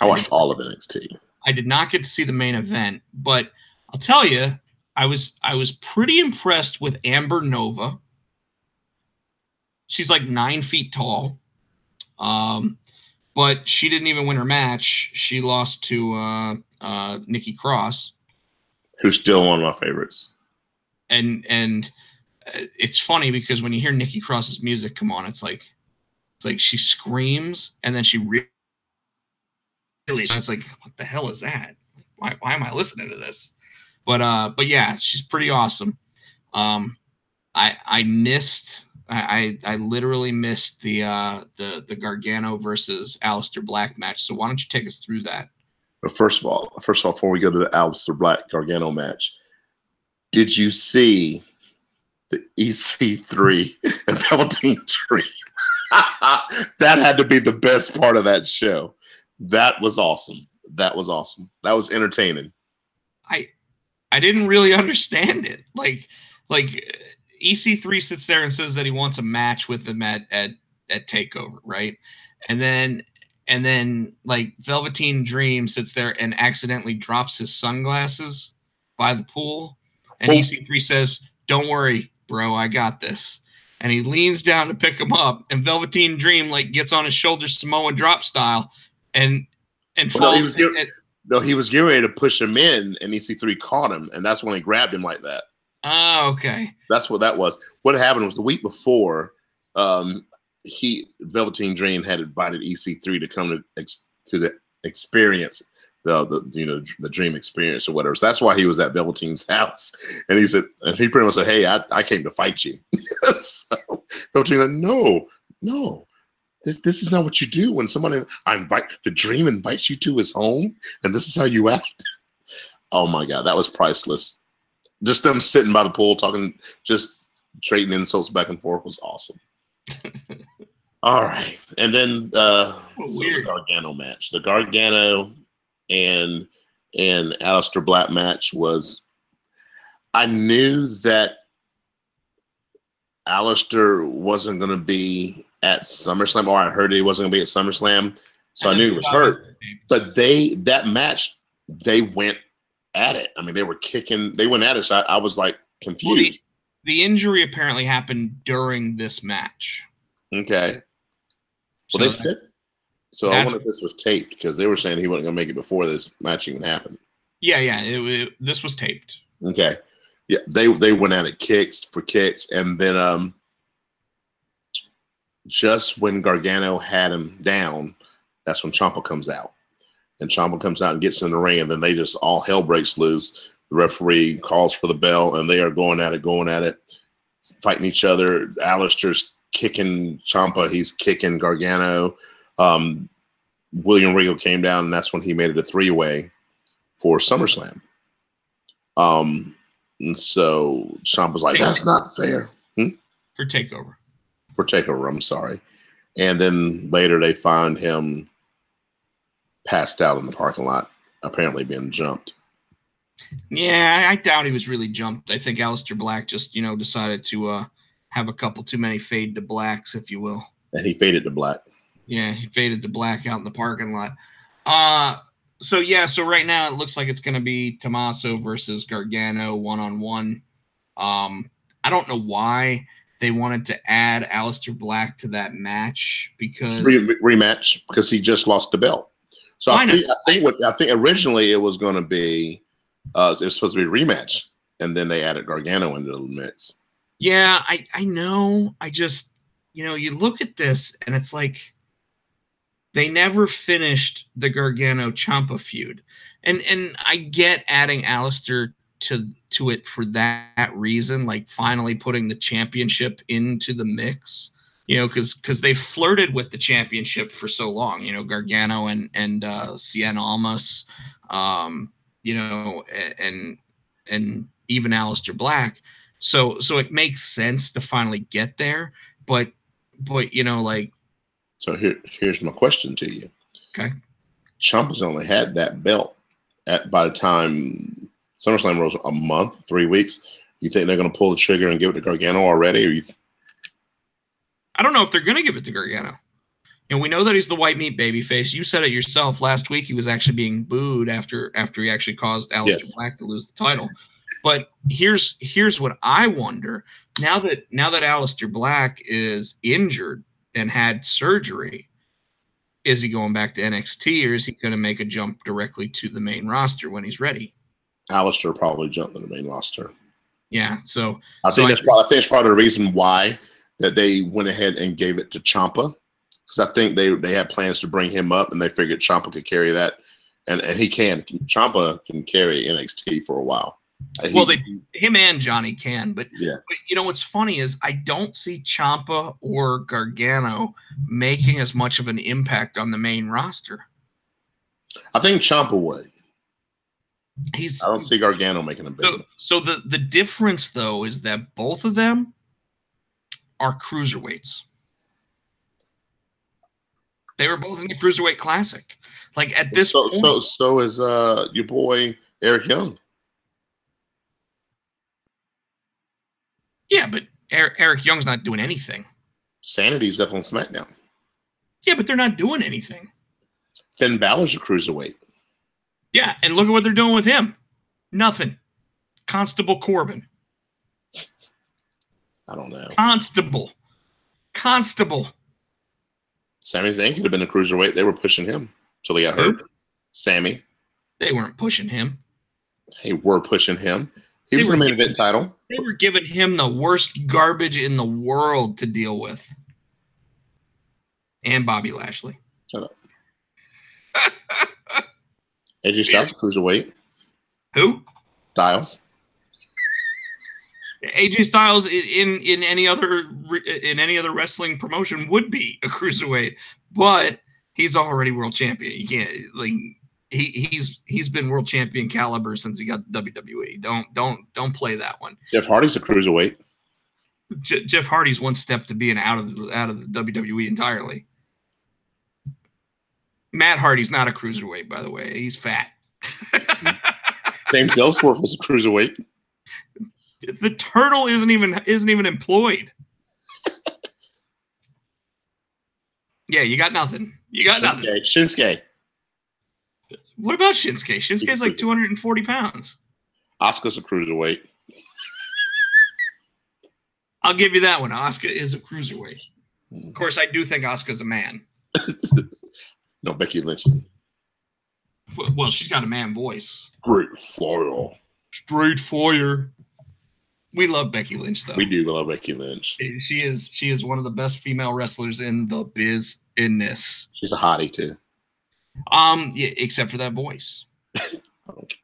I watched all of NXT. I did not get to see the main event, but I'll tell you, I was pretty impressed with Amber Nova. She's like 9 feet tall. But she didn't even win her match. She lost to Nikki Cross, who's still one of my favorites. And it's funny because when you hear Nikki Cross's music come on, it's like she screams and then she really. It's like, what the hell is that? Why am I listening to this? But yeah, she's pretty awesome. I missed. I literally missed the Gargano versus Aleister Black match. So why don't you take us through that? But first of all, before we go to the Aleister Black Gargano match, did you see the EC3 and Velveteen Dream? That had to be the best part of that show. That was awesome. That was awesome. That was entertaining. I didn't really understand it. Like EC3 sits there and says that he wants a match with them at Takeover, right? And then like Velveteen Dream sits there and accidentally drops his sunglasses by the pool, and EC3 says, "Don't worry, bro, I got this." And he leans down to pick him up, and Velveteen Dream like gets on his shoulders Samoa drop style, and falls. No, he was getting ready to push him in, and EC3 caught him, and that's when he grabbed him like that. Oh, okay. That's what that was. What happened was the week before, Velveteen Dream had invited EC3 to come to the experience, the Dream experience or whatever. So that's why he was at Velveteen's house, and he pretty much said, "Hey, I came to fight you." So Velveteen said, "No. This is not what you do when the Dream invites you to his home, and this is how you act." Oh my God, that was priceless. Just them sitting by the pool talking, just trading insults back and forth was awesome. All right, and then the Gargano match, the Gargano and Aleister Black match was. I knew that Aleister wasn't going to be at SummerSlam, or I heard he wasn't going to be at SummerSlam, so I knew he was hurt. But that match, they went at it. I mean, they were kicking, they went at it. So I was like confused. Well, the injury apparently happened during this match. Okay. Well, they said so. I wonder if this was taped, because they were saying he wasn't going to make it before this match even happened. Yeah. This was taped. Okay. Yeah, they went at it kicks, and then just when Gargano had him down, that's when Ciampa comes out. And Ciampa comes out and gets in the ring, and then they just all hell breaks loose. The referee calls for the bell, and they are going at it, fighting each other. Aleister's kicking Ciampa, he's kicking Gargano. William Regal came down, and that's when he made it a 3-way for SummerSlam. And so Ciampa's like, "That's not fair." For Takeover. I'm sorry. And then later they find him passed out in the parking lot, apparently being jumped. Yeah, I doubt he was really jumped. I think Aleister Black just, decided to have a couple too many fade to blacks, if you will. And he faded to black. Yeah, he faded to black out in the parking lot. So right now it looks like it's going to be Tommaso versus Gargano 1-on-1. I don't know why they wanted to add Aleister Black to that match, because rematch, because he just lost the belt. So I think originally it was going to be it was supposed to be a rematch, and then they added Gargano into the mix. Yeah, I know. I just you look at this and it's like they never finished the Gargano Ciampa feud, and I get adding Aleister to it for that reason, like finally putting the championship into the mix, because they flirted with the championship for so long, Gargano and Cien Almas, and even Aleister Black. So it makes sense to finally get there, but So here's my question to you. Okay. Ciampa's only had that belt by the time SummerSlam was a month, 3 weeks. You think they're going to pull the trigger and give it to Gargano already? Or I don't know if they're going to give it to Gargano. We know that he's the white meat babyface. You said it yourself last week. He was actually being booed after he actually caused Aleister Black to lose the title. But here's what I wonder. Now that Aleister Black is injured and had surgery, is he going back to NXT, or is he going to make a jump directly to the main roster when he's ready? Aleister probably jumped in the main roster. Yeah, so I think it's probably the reason why that they went ahead and gave it to Ciampa, because I think they had plans to bring him up, and they figured Ciampa could carry that, and he can. Ciampa can carry NXT for a while. Him and Johnny can, but yeah. But what's funny is I don't see Ciampa or Gargano making as much of an impact on the main roster. I think Ciampa would. I don't see Gargano making a big. So the difference though is that both of them are cruiserweights. They were both in the Cruiserweight Classic. Like at this so point, so is your boy Eric Young. yeah, but Eric Young's not doing anything. Sanity's up on SmackDown. Yeah, but they're not doing anything. Finn Balor's a cruiserweight. Yeah, and look at what they're doing with him. Nothing. Constable Corbin. I don't know. Constable. Sami Zayn could have been a cruiserweight. They were pushing him till he got hurt. Sammy. They weren't pushing him. They were pushing him. He was the main event title. They were giving him the worst garbage in the world to deal with. And Bobby Lashley. Shut up. AJ Styles a cruiserweight. Who? Styles. AJ Styles in any other wrestling promotion would be a cruiserweight, but he's already world champion. You can't like he's been world champion caliber since he got the WWE. Don't play that one. Jeff Hardy's a cruiserweight. Jeff Hardy's one step to being out of the WWE entirely. Matt Hardy's not a cruiserweight, by the way. He's fat. James Ellsworth was a cruiserweight. The turtle isn't even employed. Yeah, you got nothing. Nothing. Shinsuke. What about Shinsuke? Shinsuke's like 240 pounds. Asuka's a cruiserweight. I'll give you that one. Asuka is a cruiserweight. Of course, I do think Asuka's a man. No, Becky Lynch. Well, she's got a man voice. Straight fire. We love Becky Lynch, though. We do love Becky Lynch. She is one of the best female wrestlers in the business. She's a hottie too. Yeah, except for that voice.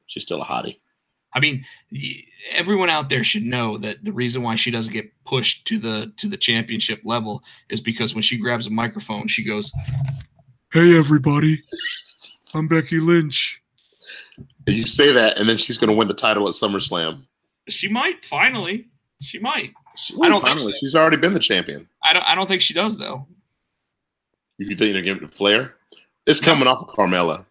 She's still a hottie. I mean, everyone out there should know that the reason why she doesn't get pushed to the championship level is because when she grabs a microphone, she goes, "Hey, everybody, I'm Becky Lynch." And you say that, and then she's going to win the title at SummerSlam. She might finally. She might. I don't finally. She's already been the champion. I don't think she does though. You think they're giving it to Flair? It's coming off of Carmella.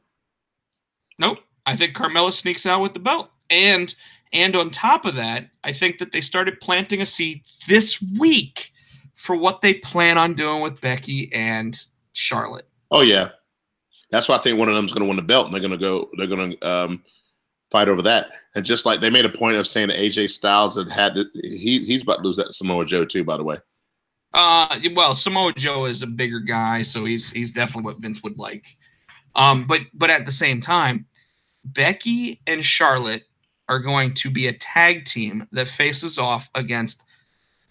Nope. I think Carmella sneaks out with the belt. And on top of that, I think that they started planting a seed this week for what they plan on doing with Becky and Charlotte. Oh yeah, that's why I think one of them is going to win the belt, and they're going to fight over that. And just like they made a point of saying that AJ Styles he's about to lose that to Samoa Joe too, by the way. Well, Samoa Joe is a bigger guy, so he's definitely what Vince would like. But at the same time, Becky and Charlotte are going to be a tag team that faces off against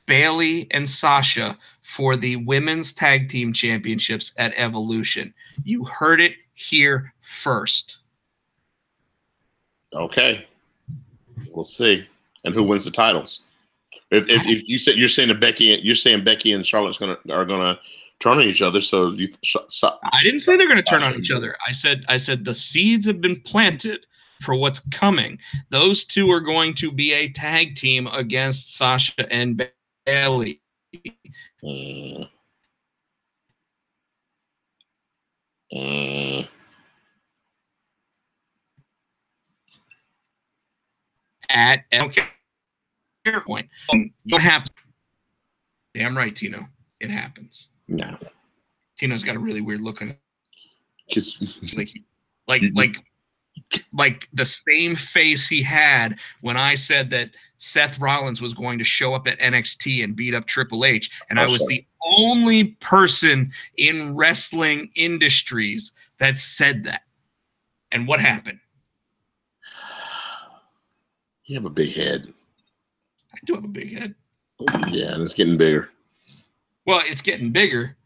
Bayley and Sasha for the women's tag team championships at Evolution. You heard it here first. Okay, we'll see. And who wins the titles? If you said you're saying Becky and Charlotte's are gonna turn on each other, so I didn't say they're gonna turn on each other. I said the seeds have been planted for what's coming. Those two are going to be a tag team against Sasha and Bayley. At okay point. What happens? Damn right, Tino. It happens. No. Tino's got a really weird look on it. Like the same face he had when I said that Seth Rollins was going to show up at NXT and beat up Triple H, and I was the only person in wrestling industries that said that. And what happened? You have a big head. I do have a big head. Yeah, and it's getting bigger. Well, it's getting bigger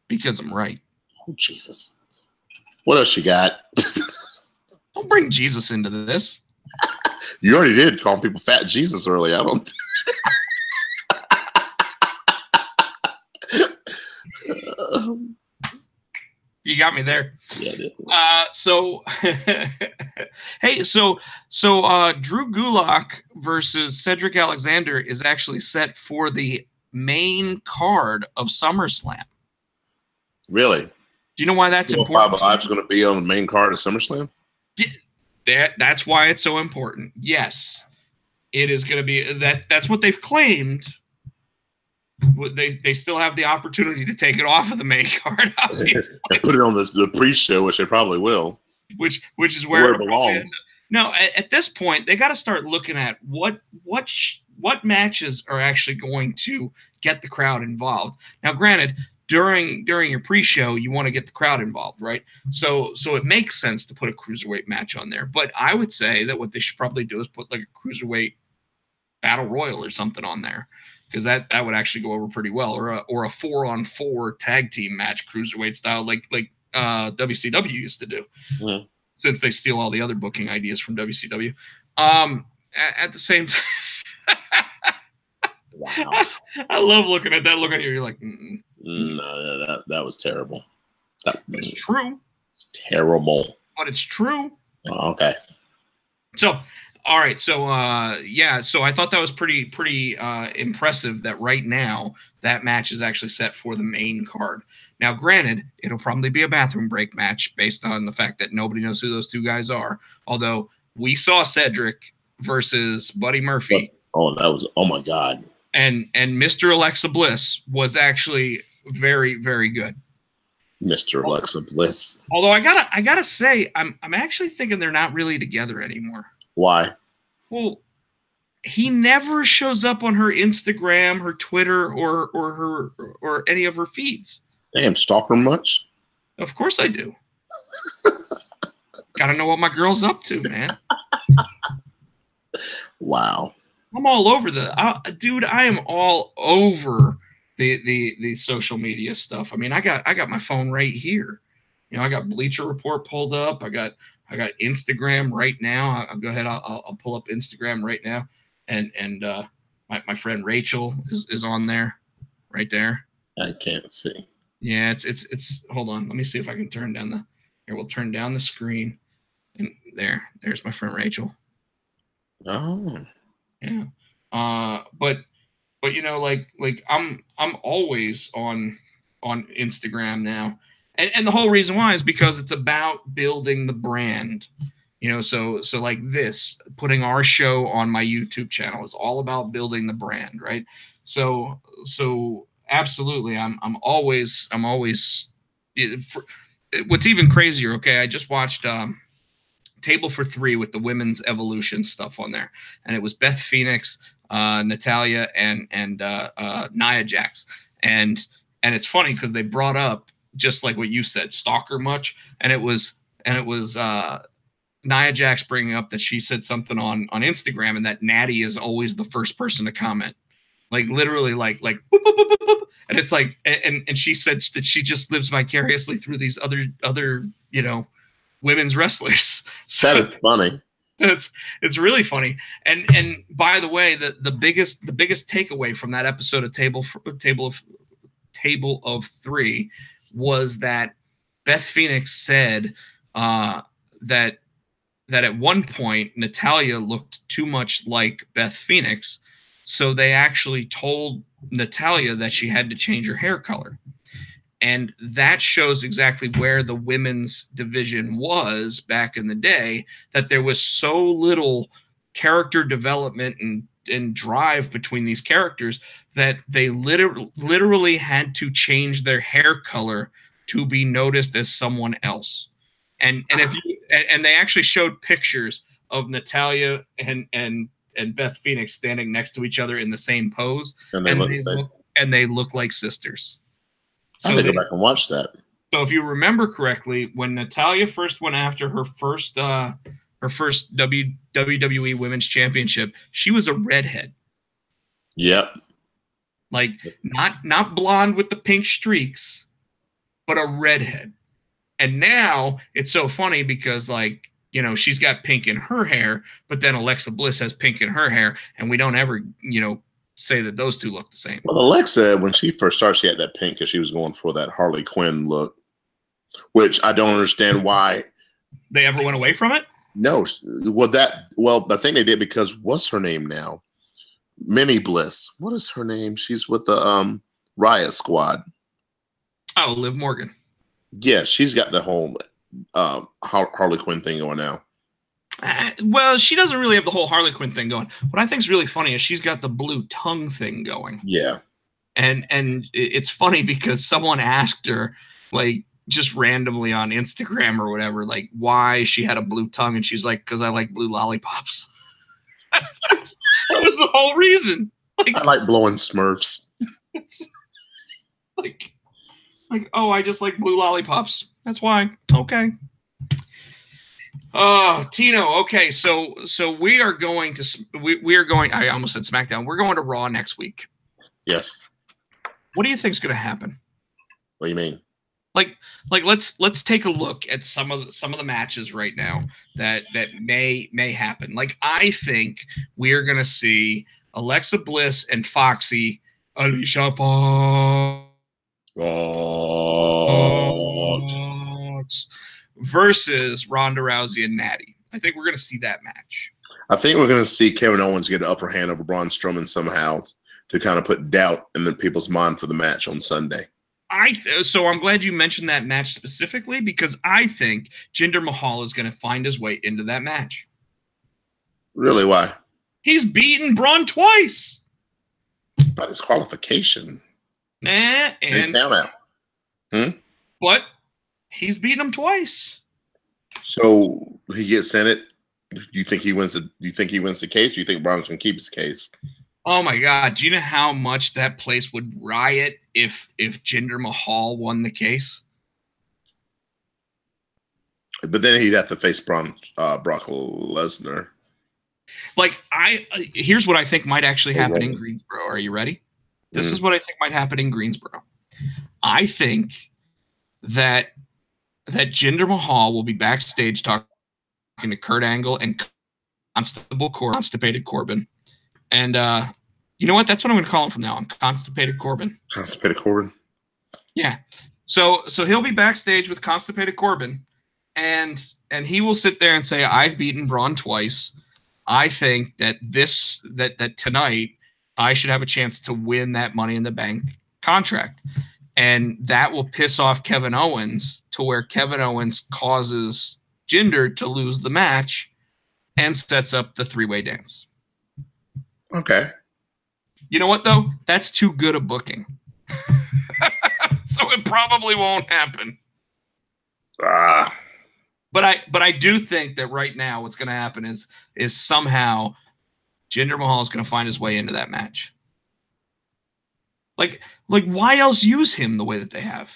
because I'm right. Oh, Jesus. What else you got? Don't bring Jesus into this. You already did call people Fat Jesus early. I don't. You got me there. Yeah, I did. So, hey, so Drew Gulak versus Cedric Alexander is actually set for the main card of SummerSlam. Really? Do you know why that's 205 important? Live's going to be on the main card of SummerSlam? That's why it's so important. Yes, it is going to be that. That's what they've claimed. They still have the opportunity to take it off of the main card, and put it on the pre-show, which they probably will. Which is where it belongs. No, at this point, they got to start looking at what matches are actually going to get the crowd involved. Now, granted, during your pre-show, you want to get the crowd involved, right? So it makes sense to put a cruiserweight match on there. But I would say that what they should probably do is put like a cruiserweight battle royal or something on there, because that would actually go over pretty well, or a 4-on-4 tag team match, cruiserweight style, like WCW used to do. Mm-hmm. Since they steal all the other booking ideas from WCW. At the same time, wow. I love looking at that. Look at you. You're like, no, that was terrible. It's true. It's terrible. But it's true. Oh, okay. So, all right. So, So I thought that was pretty impressive that right now that match is actually set for the main card. Now, granted, it'll probably be a bathroom break match based on the fact that nobody knows who those two guys are. Although we saw Cedric versus Buddy Murphy. Oh, my God. And Mr. Alexa Bliss was actually very, very good. Mr. Alexa Bliss. Although I gotta say, I'm actually thinking they're not really together anymore. Why? Well, he never shows up on her Instagram, her Twitter, or any of her feeds. Damn, stalk her much? Of course I do. Gotta know what my girl's up to, man. Wow. I'm all over dude. I am all over the social media stuff. I mean, I got my phone right here. You know, I got Bleacher Report pulled up. I got Instagram right now. I'll go ahead. I'll pull up Instagram right now, and my friend Rachel is on there, right there. I can't see. Yeah, it's. Hold on. Let me see if I can turn down we'll turn down the screen, and there's my friend Rachel. Oh. Yeah. But you know, like I'm always on Instagram now. And the whole reason why is because it's about building the brand. You know, so like this, putting our show on my YouTube channel is all about building the brand, right? So absolutely, I'm always what's even crazier, okay? I just watched Table for Three with the women's evolution stuff on there, and it was Beth Phoenix, Natalya, and Nia Jax, and it's funny because they brought up, just like what you said, stalker much, and it was Nia Jax bringing up that she said something on Instagram, and that Natty is always the first person to comment, like literally like boop, boop, boop, boop, boop. And it's like, and she said that she just lives vicariously through these other you know, women's wrestlers. So that is funny. It's really funny. And by the way, the biggest takeaway from that episode of Table of Three was that Beth Phoenix said that at one point Natalya looked too much like Beth Phoenix, so they actually told Natalya that she had to change her hair color. And that shows exactly where the women's division was back in the day, that there was so little character development and drive between these characters that they literally had to change their hair color to be noticed as someone else. And they actually showed pictures of Natalya and Beth Phoenix standing next to each other in the same pose, and they look like sisters. So I have to go back and watch that. So if you remember correctly, when Natalya first went after her first WWE Women's Championship, she was a redhead. Yep. Like not blonde with the pink streaks, but a redhead. And now it's so funny because, like, you know, she's got pink in her hair, but then Alexa Bliss has pink in her hair, and we don't ever, you know, say that those two look the same. Well, Alexa, when she first started, she had that pink because she was going for that Harley Quinn look, which I don't understand why they ever went away from it. No, I think they did because what's her name now? Minnie Bliss. What is her name? She's with the Riot Squad. Oh, Liv Morgan. Yeah, she's got the whole Harley Quinn thing going now. Well, she doesn't really have the whole Harley Quinn thing going. What I think is really funny is she's got the blue tongue thing going. Yeah. And it's funny because someone asked her, like, just randomly on Instagram or whatever, like, why she had a blue tongue, and she's like, because I like blue lollipops. That was the whole reason. Like, I like blowing Smurfs. like, oh, I just like blue lollipops. That's why. Okay. Oh, Tino. Okay, so we are going to we are going. I almost said SmackDown. We're going to Raw next week. Yes. What do you think is going to happen? What do you mean? Like let's take a look at some of the matches right now that may happen. Like, I think we are going to see Alexa Bliss and Foxy, Alicia Fox versus Ronda Rousey and Natty. I think we're going to see that match. I think we're going to see Kevin Owens get an upper hand over Braun Strowman somehow to kind of put doubt in the people's mind for the match on Sunday. So I'm glad you mentioned that match specifically, because I think Jinder Mahal is going to find his way into that match. Really? Why? He's beaten Braun twice. By disqualification. And count out. But he's beaten him twice. So he gets in it. Do you think he wins the case? Do you think Braun's going to keep his case? Oh my God! Do you know how much that place would riot if Jinder Mahal won the case? But then he'd have to face Brock Lesnar. Like, here's what I think might actually happen in Greensboro. Are you ready? This is what I think might happen in Greensboro. I think that Jinder Mahal will be backstage talking to Kurt Angle and Constipated Corbin. And you know what? That's what I'm going to call him from now on. Constipated Corbin. Constipated Corbin. Yeah. So he'll be backstage with Constipated Corbin, and he will sit there and say, "I've beaten Braun twice. I think that that tonight I should have a chance to win that Money in the Bank contract." And that will piss off Kevin Owens to where Kevin Owens causes Jinder to lose the match and sets up the three-way dance. Okay. You know what, though? That's too good a booking. So it probably won't happen. But I do think that right now what's going to happen is somehow Jinder Mahal is going to find his way into that match. Like why else use him the way that they have?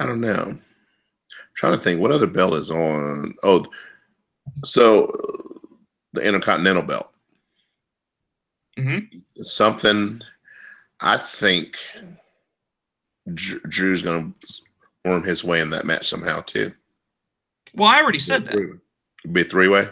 I don't know. I'm trying to think what other belt is on. Oh, so the Intercontinental belt. Mm-hmm. Something. I think Drew's going to worm his way in that match somehow too. Well, I already said that. It'd be a three-way.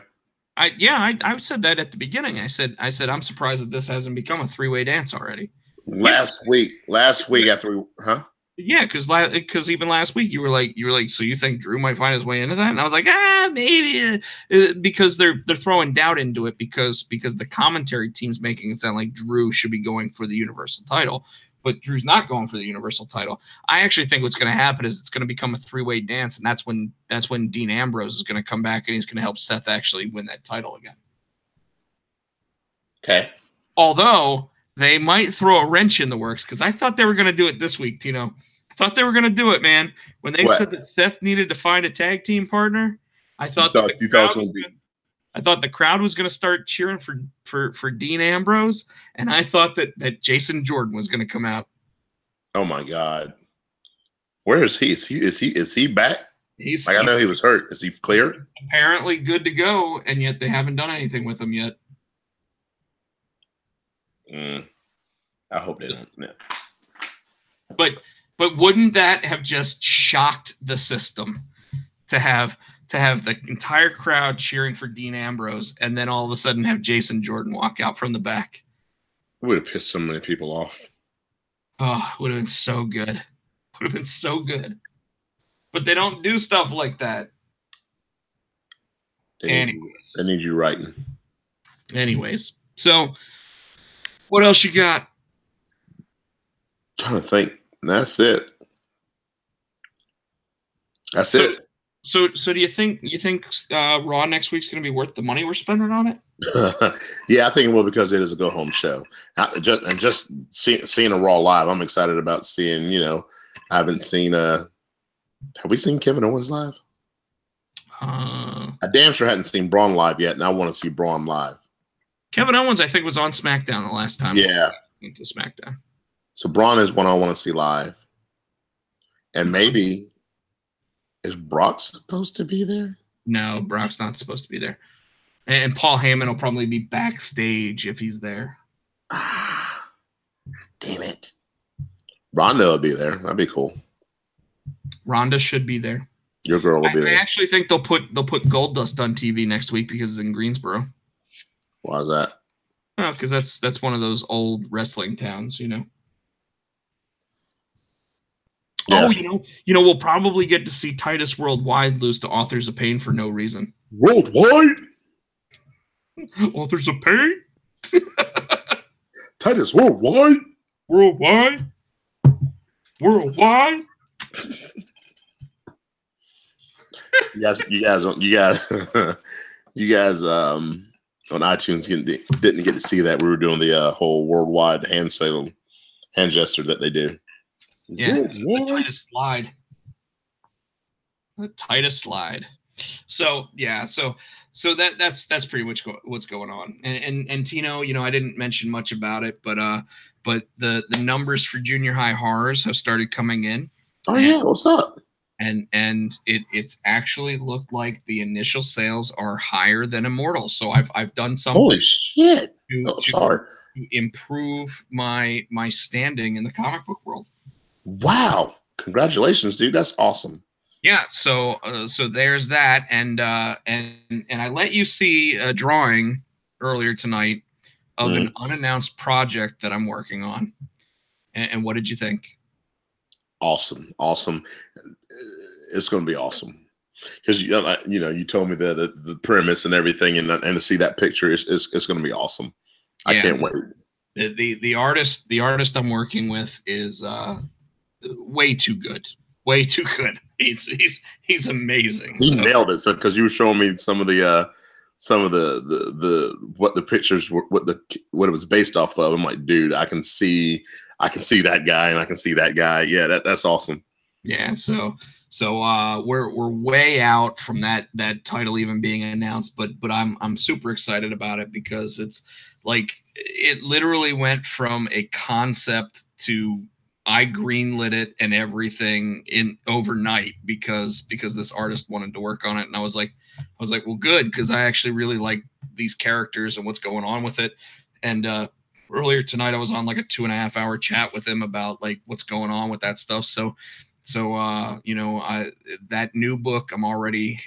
I said that at the beginning. I said I'm surprised that this hasn't become a three-way dance already. Last week after we, huh? Yeah, because even last week you were like, so you think Drew might find his way into that? And I was like, maybe, because they're throwing doubt into it because the commentary team's making it sound like Drew should be going for the Universal title, but Drew's not going for the Universal title. I actually think what's going to happen is it's going to become a three-way dance, and that's when Dean Ambrose is going to come back and he's going to help Seth actually win that title again. Okay. Although they might throw a wrench in the works, because I thought they were going to do it this week, Tino. I thought they were going to do it, man. When they said that Seth needed to find a tag team partner, I thought the crowd was going to start cheering for Dean Ambrose, and I thought that Jason Jordan was going to come out. Oh my God. Where is he? Is he back? I know he was hurt. Is he clear? Apparently good to go, and yet they haven't done anything with him yet. I hope they don't. Yeah. But wouldn't that have just shocked the system to have the entire crowd cheering for Dean Ambrose and then all of a sudden have Jason Jordan walk out from the back? It would have pissed so many people off. Oh, it would have been so good. Would have been so good. But they don't do stuff like that. They need you writing. Anyways, so what else you got? I'm trying to think. That's it. That's it. So do you think Raw next week's going to be worth the money we're spending on it? Yeah, I think it will because it is a go home show. Just seeing a Raw live, I'm excited about seeing. I haven't seen have we seen Kevin Owens live? I damn sure hadn't seen Braun live yet, and I want to see Braun live. Kevin Owens, I think, was on SmackDown the last time. Yeah, into SmackDown. So Braun is one I want to see live, and maybe is Brock supposed to be there? No, Brock's not supposed to be there. And Paul Heyman will probably be backstage if he's there. Damn it. Ronda will be there. That'd be cool. Ronda should be there. Your girl will be there. I actually think they'll put Goldust on TV next week because it's in Greensboro. Why is that? Oh, because that's one of those old wrestling towns, Yeah. Oh, we'll probably get to see Titus Worldwide lose to Authors of Pain for no reason. Worldwide? Authors of Pain? Titus Worldwide? Worldwide? Worldwide? you guys on iTunes didn't get to see that. We were doing the whole worldwide hand gesture that they do. Yeah, the Titus slide. The Titus slide. So yeah, so that's pretty much what's going on. And Tino, I didn't mention much about it, but the numbers for Junior High Horrors have started coming in. Oh yeah, what's up? And it's actually looked like the initial sales are higher than Immortal. So I've done something. Holy shit! To improve my standing in the comic book world. Wow! Congratulations, dude. That's awesome. Yeah. So there's that, and I let you see a drawing earlier tonight of an unannounced project that I'm working on. And what did you think? Awesome. It's going to be awesome because you told me the premise and everything, and to see that picture is going to be awesome. I can't wait. The artist I'm working with is way too good. He's amazing. He nailed it. So because you were showing me some of the what the pictures were, what it was based off of. I'm like, dude, I can see that guy and I can see that guy. Yeah, that's awesome. Yeah. So we're way out from that title even being announced, but I'm super excited about it because it's like it literally went from a concept to I greenlit it and everything in overnight because this artist wanted to work on it, and I was like, well, good, because I actually really like these characters and what's going on with it. And earlier tonight I was on like a 2.5 hour chat with him about like what's going on with that stuff. So that new book, I'm already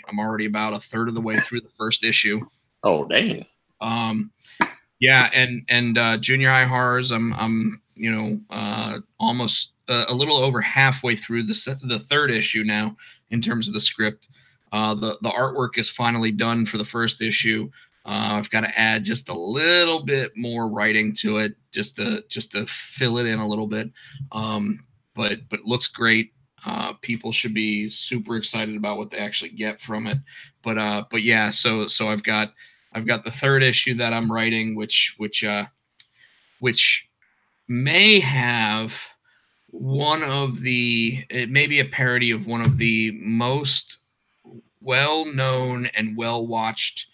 about a third of the way through the first issue. Oh dang. Yeah, and Junior High Horrors, I'm almost a little over halfway through the third issue now in terms of the script. The artwork is finally done for the first issue. I've got to add just a little bit more writing to it, just to fill it in a little bit. But it looks great. People should be super excited about what they actually get from it. But yeah, so I've got the third issue that I'm writing, which may have it may be a parody of one of the most well-known and well-watched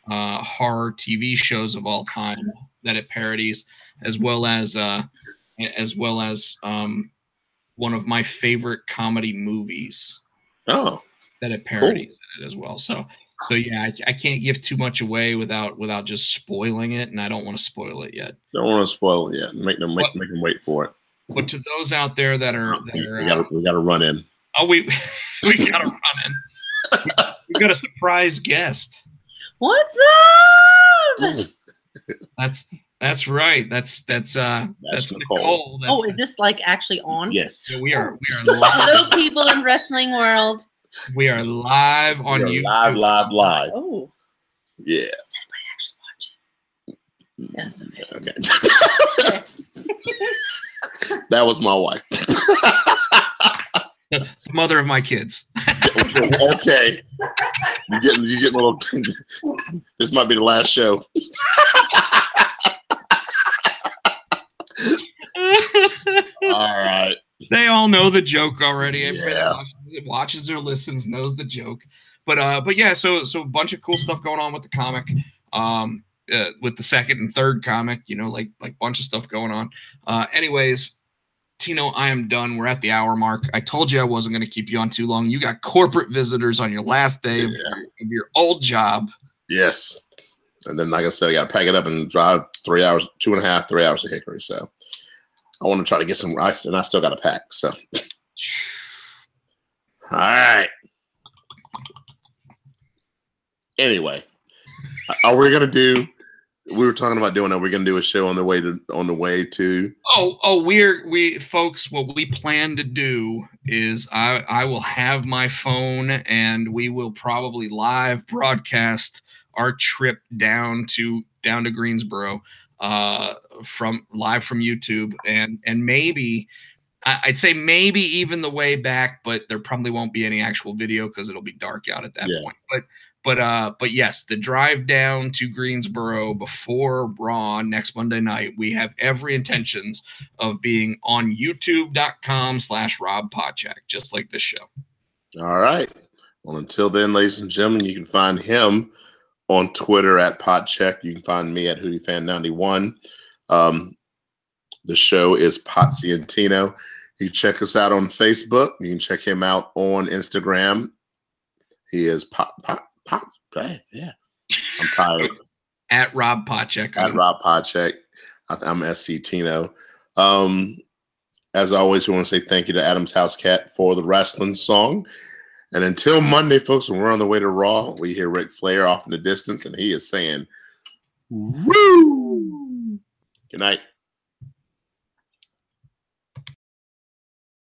horror TV shows of all time that it parodies, as well as one of my favorite comedy movies. Oh, that it parodies it as well. So yeah, I can't give too much away without just spoiling it, and I don't want to spoil it yet. Don't want to spoil it yet. Make them wait for it. But to those out there that are we gotta run in. Oh, we gotta run in. We got a surprise guest. What's up? That's right. That's Nicole. Is this like actually on? Yes. So we are live. Hello, people in wrestling world. We are live on YouTube. Live. Oh. Yeah. Is anybody actually watching? Yes. Okay. That was my wife. Mother of my kids. Okay. You getting a little. This might be the last show. All right. They all know the joke already. Everybody Yeah. that watches or listens knows the joke. But yeah, so a bunch of cool stuff going on with the comic. With the second and third comic, like bunch of stuff going on. Anyways, Tino, I am done. We're at the hour mark. I told you I wasn't going to keep you on too long. You got corporate visitors on your last day of your old job. Yes. And then, like I said, I got to pack it up and drive 3 hours, 2.5, 3 hours to Hickory. So I want to try to get some rice, and I still got to pack. So, all right. Anyway, are we going to do? We were talking about doing. Are we going to do a show on the way to? We folks. What we plan to do is I will have my phone, and we will probably live broadcast our trip down to Greensboro, from YouTube, and maybe I'd say maybe even the way back, but there probably won't be any actual video because it'll be dark out at that point. But yes, the drive down to Greensboro before Raw next Monday night, we have every intentions of being on youtube.com/Rob Pochak, just like this show. All right. Well, until then, ladies and gentlemen, you can find him on Twitter at Pochak. You can find me at HootieFan91. The show is Potsy and Tino. You can check us out on Facebook. You can check him out on Instagram. He is yeah. I'm tired. At Rob Pochak. At Rob Pochak. I'm SC Tino. As always, we want to say thank you to Adam's House Cat for the wrestling song. And until Monday, folks, when we're on the way to Raw, we hear Ric Flair off in the distance, and he is saying, woo! Good night.